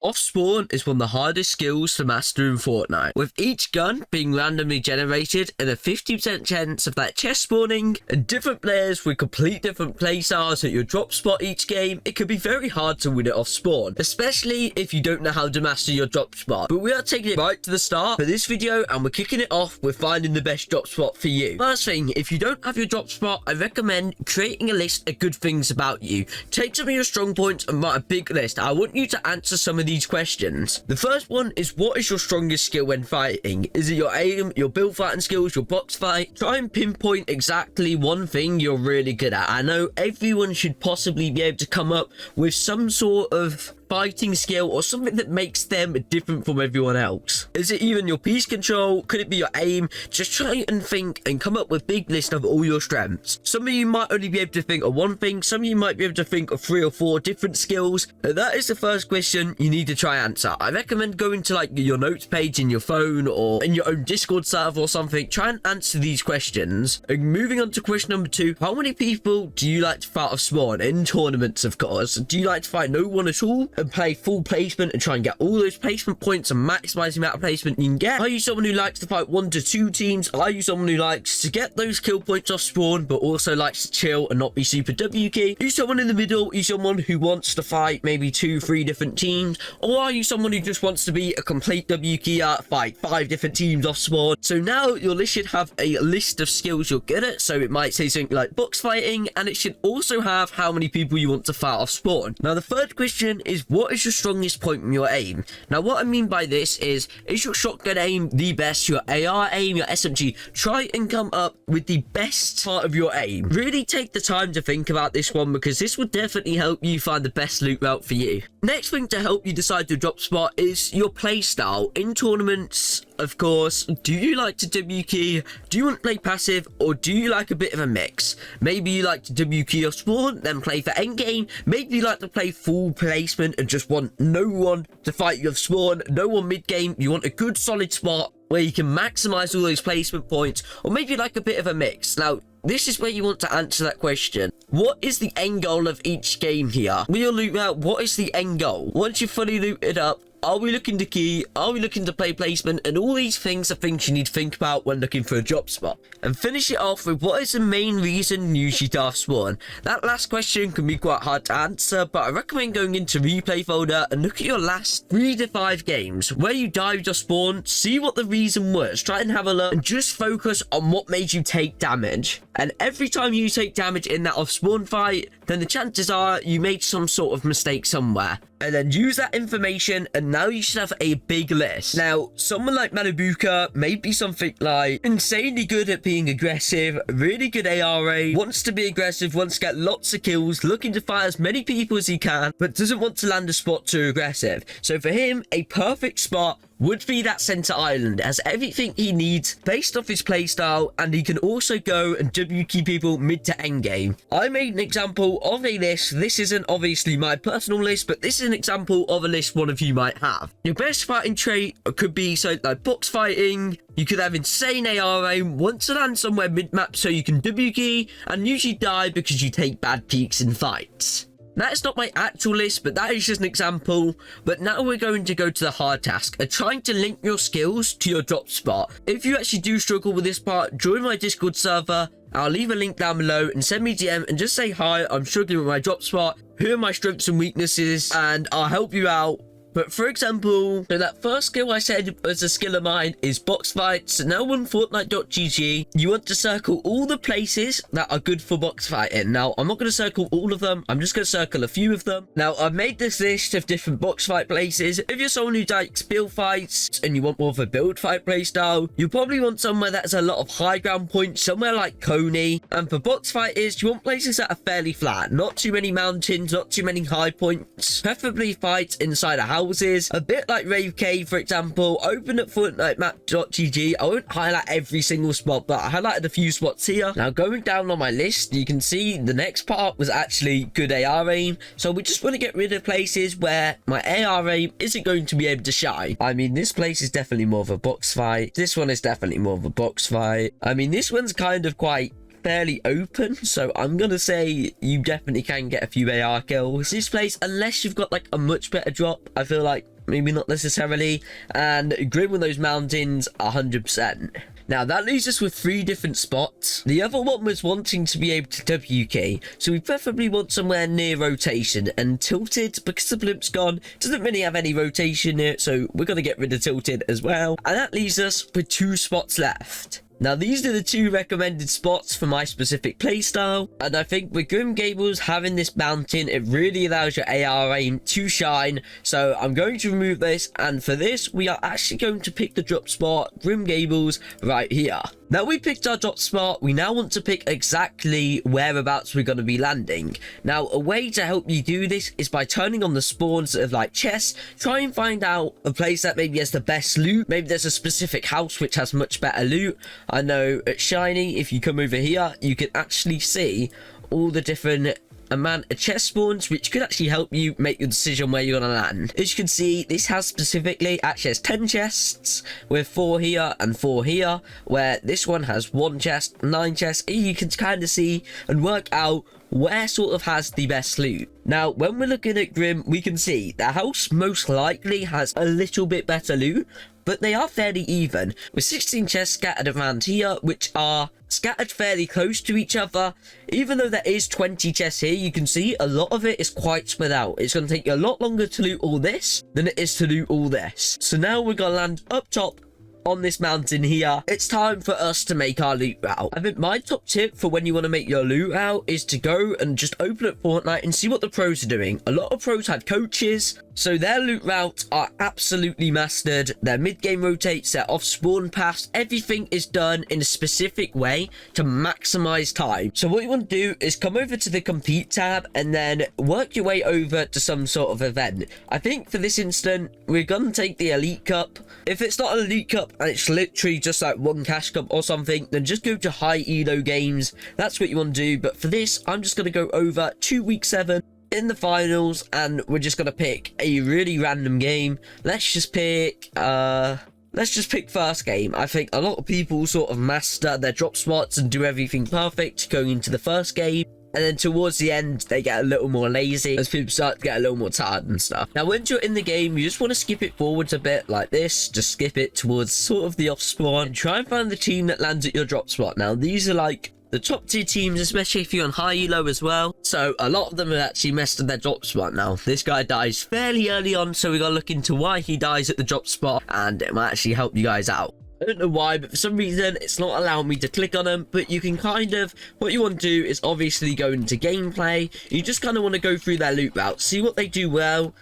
Off spawn is one of the hardest skills to master in Fortnite, with each gun being randomly generated and a 50% chance of that chest spawning, and different players with complete different playstyles at your drop spot each game. It could be very hard to win it off spawn, especially if you don't know how to master your drop spot. But we are taking it right to the start for this video, and we're kicking it off with finding the best drop spot for you. First thing, if you don't have your drop spot, I recommend creating a list of good things about you. Take some of your strong points and write a big list. I want you to answer some of these questions. The first one is, what is your strongest skill when fighting? Is it your aim, your build fighting skills, your box fight? Try and pinpoint exactly one thing you're really good at. I know everyone should possibly be able to come up with some sort of fighting skill or something that makes them different from everyone else. Is it even your piece control? Could it be your aim? Just try and think and come up with a big list of all your strengths. Some of you might only be able to think of one thing, some of you might be able to think of 3 or 4 different skills. That is the first question you need to try and answer. I recommend going to like your notes page in your phone or in your own Discord server or something. Try and answer these questions. And moving on to question number 2, how many people do you like to fight off spawn in tournaments? Of course, do you like to fight no one at all and play full placement and try and get all those placement points and maximize the amount of placement you can get? Are you someone who likes to fight 1 to 2 teams? Are you someone who likes to get those kill points off spawn but also likes to chill and not be super W key? Are you someone in the middle? Are you someone who wants to fight maybe 2, 3 different teams? Or are you someone who just wants to be a complete W keyer, fight 5 different teams off spawn? So now your list should have a list of skills you're good at. So it might say something like box fighting, and it should also have how many people you want to fight off spawn. Now the third question is, what is your strongest point from your aim? Now what I mean by this is your shotgun aim the best, your AR aim, your SMG? Try and come up with the best part of your aim. Really take the time to think about this one, because this will definitely help you find the best loot route for you. Next thing to help you decide your drop spot is your play style. In tournaments, of course, do you like to W key? Do you want to play passive, or do you like a bit of a mix? Maybe you like to W key off spawn, then play for endgame. Maybe you like to play full placement and just want no one to fight you off spawn, no one mid game. You want a good solid spot where you can maximize all those placement points, or maybe you like a bit of a mix. Now this is where you want to answer that question. What is the end goal of each game here? With your loot route, what is the end goal? Once you've fully looted up, are we looking to key? Are we looking to play placement? And all these things are things you need to think about when looking for a drop spot. And finish it off with, what is the main reason you should off spawn? That last question can be quite hard to answer, but I recommend going into replay folder and look at your last 3 to 5 games where you dived off spawn. See what the reason was. Try and have a look and just focus on what made you take damage. And every time you take damage in that off spawn fight, then the chances are you made some sort of mistake somewhere. And then use that information, and now you should have a big list. Now, someone like Manabuka may be something like insanely good at being aggressive, really good ARA, wants to be aggressive, wants to get lots of kills, looking to fire as many people as he can, but doesn't want to land a spot too aggressive. So for him, a perfect spot would be that center island. It has everything he needs based off his playstyle, and he can also go and W key people mid to end game. I made an example of a list. This isn't obviously my personal list, but this is an example of a list one of you might have. Your best fighting trait could be something like box fighting. You could have insane AR aim, want to land somewhere mid-map so you can W key, and usually die because you take bad peeks in fights. That is not my actual list, but that is just an example. But now we're going to go to the hard task of trying to link your skills to your drop spot. If you actually do struggle with this part, join my Discord server. I'll leave a link down below, and send me a DM and just say, hi, I'm struggling with my drop spot. Here are my strengths and weaknesses, and I'll help you out. But for example, so that first skill I said was a skill of mine is box fights. So now on Fortnite.gg, you want to circle all the places that are good for box fighting. Now, I'm not going to circle all of them. I'm just going to circle a few of them. Now, I've made this list of different box fight places. If you're someone who likes build fights and you want more of a build fight playstyle, you probably want somewhere that has a lot of high ground points, somewhere like Coney. And for box fighters, you want places that are fairly flat. Not too many mountains, not too many high points. Preferably fights inside a house. A bit like Rave Cave, for example. Open at FortniteMap.gg. I won't highlight every single spot, but I highlighted a few spots here. Now, going down on my list, you can see the next part was actually good AR aim. So we just want to get rid of places where my AR aim isn't going to be able to shine. I mean, this place is definitely more of a box fight. This one is definitely more of a box fight. I mean, this one's kind of quite fairly open, so I'm gonna say you definitely can get a few AR kills. This place, unless you've got like a much better drop, I feel like maybe not necessarily, and Grim with those mountains 100%. Now that leaves us with 3 different spots. The other one was wanting to be able to WK, so we preferably want somewhere near rotation, and tilted, because the blimp's gone, doesn't really have any rotation here, so we're going to get rid of tilted as well. And that leaves us with 2 spots left. Now these are the 2 recommended spots for my specific playstyle, and I think with Grim Gables having this mountain, it really allows your AR aim to shine, so I'm going to remove this, and for this we are actually going to pick the drop spot, Grim Gables, right here. Now we picked our drop spot, we now want to pick exactly whereabouts we're going to be landing. Now a way to help you do this is by turning on the spawns of like chests, try and find out a place that maybe has the best loot, maybe there's a specific house which has much better loot. I know at Shiny, if you come over here, you can actually see all the different amount of chest spawns, which could actually help you make your decision where you're gonna land. As you can see, this has specifically actually has 10 chests with 4 here and 4 here, where this one has 1 chest, 9 chests. You can kind of see and work out where sort of has the best loot. Now when we're looking at Grim, we can see the house most likely has a little bit better loot, but they are fairly even, with 16 chests scattered around here, which are scattered fairly close to each other. Even though there is 20 chests here, you can see a lot of it is quite spread out. It's going to take you a lot longer to loot all this than it is to loot all this. So now we're going to land up top on this mountain here. It's time for us to make our loot route. I think my top tip for when you want to make your loot route is to go and just open up Fortnite and see what the pros are doing. A lot of pros had coaches, so their loot routes are absolutely mastered. Their mid-game rotates, their off-spawn paths, everything is done in a specific way to maximize time. So what you want to do is come over to the compete tab and then work your way over to some sort of event. I think for this instant, we're going to take the Elite Cup. If it's not an Elite Cup and it's literally just like 1 cash cup or something, then just go to high elo games. That's what you want to do. But for this, I'm just going to go over to week 7 in the finals, and we're just going to pick a really random game. Let's just pick first game. I think a lot of people sort of master their drop spots and do everything perfect going into the first game. And then towards the end, they get a little more lazy as people start to get a little more tired and stuff. Now, once you're in the game, you just want to skip it forwards a bit like this. Just skip it towards sort of the off spawn. And try and find the team that lands at your drop spot. Now, these are like the top 2 teams, especially if you're on high elo as well. So a lot of them have actually messed up their drop spot. Now, this guy dies fairly early on, so we got to look into why he dies at the drop spot, and it might actually help you guys out. I don't know why, but for some reason it's not allowing me to click on them. But you can kind of, what you want to do is obviously go into gameplay. You just kind of want to go through their loot route, see what they do well,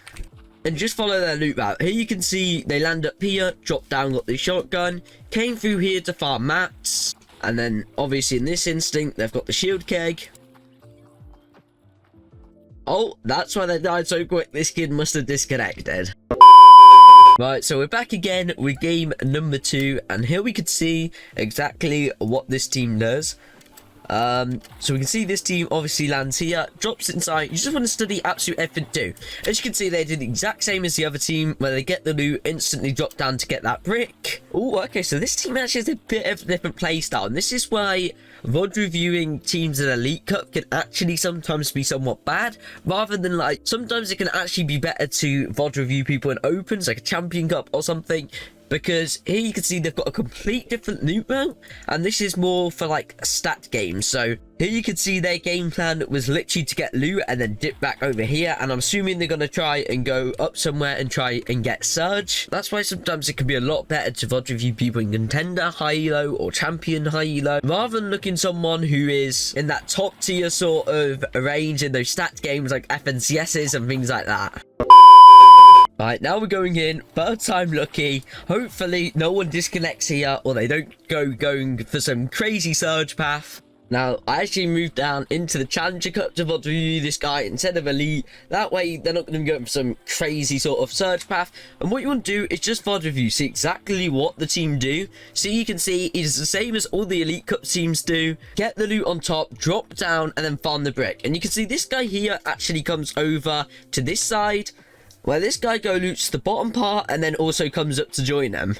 and just follow their loot route. Here you can see they land up here, dropped down, got the shotgun, came through here to farm mats, and then obviously in this instinct they've got the shield keg. Oh, that's why they died so quick. This kid must have disconnected. Right, so we're back again with game number 2, and here we can see exactly what this team does. So we can see this team obviously lands here, drops inside. You just want to study absolute everything too. As you can see, they did the exact same as the other team, where they get the loot, instantly drop down to get that brick. Oh, okay, so this team actually has a bit of a different playstyle, and this is why VOD reviewing teams in Elite Cup can actually sometimes be somewhat bad, rather than like, sometimes it can actually be better to VOD review people in opens, like a Champion Cup or something. Because here you can see they've got a complete different loot route, and this is more for like stat games. So here you can see their game plan was literally to get loot and then dip back over here, and I'm assuming they're going to try and go up somewhere and try and get Surge. That's why sometimes it can be a lot better to VOD review people in Contender high elo or Champion high elo, rather than looking someone who is in that top tier sort of range in those stat games like FNCSs and things like that. Right, now we're going in, 3rd time lucky. Hopefully no one disconnects here, or they don't going for some crazy surge path. Now, I actually moved down into the Challenger Cup to VOD review this guy instead of Elite. That way, they're not going to go for some crazy sort of surge path. And what you want to do is just VOD review, see exactly what the team do. So you can see it's the same as all the Elite Cup teams do. Get the loot on top, drop down, and then farm the brick. And you can see this guy here actually comes over to this side, where this guy loots the bottom part and then also comes up to join them.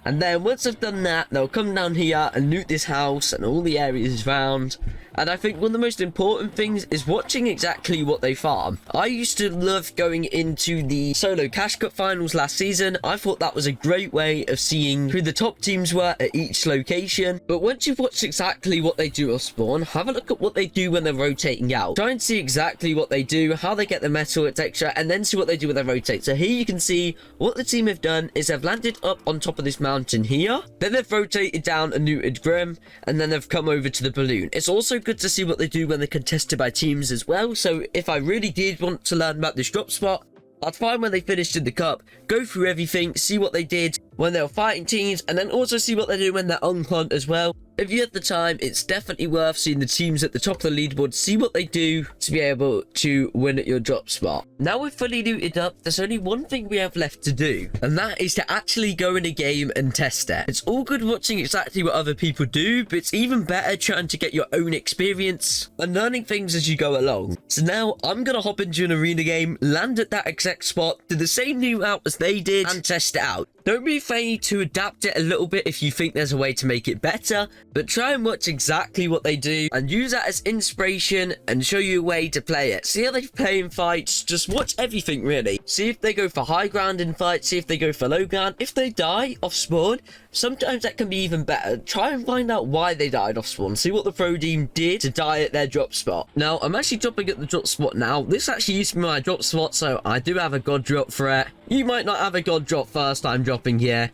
And then once I've done that, they'll come down here and loot this house and all the areas around. And I think one of the most important things is watching exactly what they farm. I used to love going into the solo cash cup finals last season. I thought that was a great way of seeing who the top teams were at each location. But once you've watched exactly what they do off spawn, have a look at what they do when they're rotating out. Try and see exactly what they do, how they get the metal, etc. And then see what they do when they rotate. So here you can see what the team have done is they've landed up on top of this mountain here. Then they've rotated down and looted Grim. And then they've come over to the balloon. It's also good to see what they do when they're contested by teams as well. So if I really did want to learn about this drop spot, I'd find when they finished in the cup, go through everything, see what they did when they were fighting teams, and then also see what they do when they're on hunt as well. If you have the time, it's definitely worth seeing the teams at the top of the leaderboard, see what they do to be able to win at your drop spot. Now we're fully looted up, there's only one thing we have left to do, and that is to actually go in a game and test it. It's all good watching exactly what other people do, but it's even better trying to get your own experience and learning things as you go along. So now I'm going to hop into an arena game, land at that exact spot, do the same new route as they did, and test it out. Don't be afraid to adapt it a little bit if you think there's a way to make it better, but try and watch exactly what they do and use that as inspiration and show you a way to play it. See how they play in fights, just watch everything really. See if they go for high ground in fights, see if they go for low ground. If they die off spawn, sometimes that can be even better. Try and find out why they died off spawn. See what the pro team did to die at their drop spot. Now, I'm actually dropping at the drop spot now. This actually used to be my drop spot, so I do have a god drop for it. You might not have a god drop first time dropping here.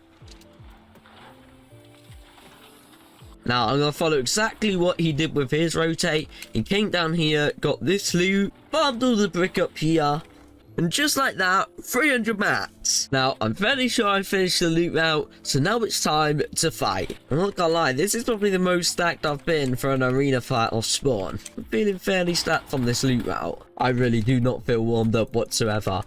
Now, I'm going to follow exactly what he did with his rotate. He came down here, got this loot, farmed all the brick up here. And just like that, 300 mats. Now, I'm fairly sure I finished the loot route, so now it's time to fight. I'm not gonna lie, this is probably the most stacked I've been for an arena fight off spawn. I'm feeling fairly stacked from this loot route. I really do not feel warmed up whatsoever.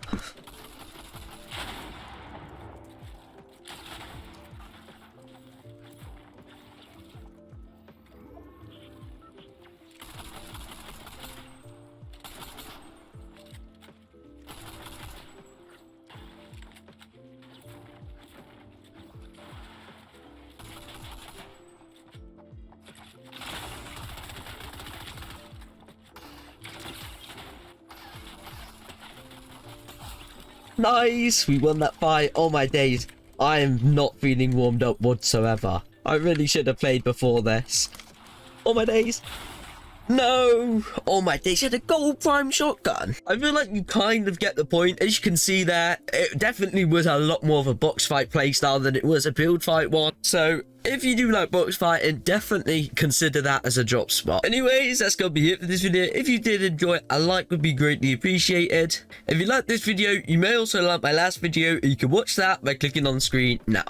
Nice, we won that fight. Oh my days, I am not feeling warmed up whatsoever. I really should have played before this. Oh my days. No! Oh my days, she had a gold prime shotgun. I feel like you kind of get the point. As you can see there, it definitely was a lot more of a box fight playstyle than it was a build fight one. So if you do like box fighting, definitely consider that as a drop spot. Anyways, that's gonna be it for this video. If you did enjoy it, a like would be greatly appreciated. If you liked this video, you may also like my last video. You can watch that by clicking on the screen now.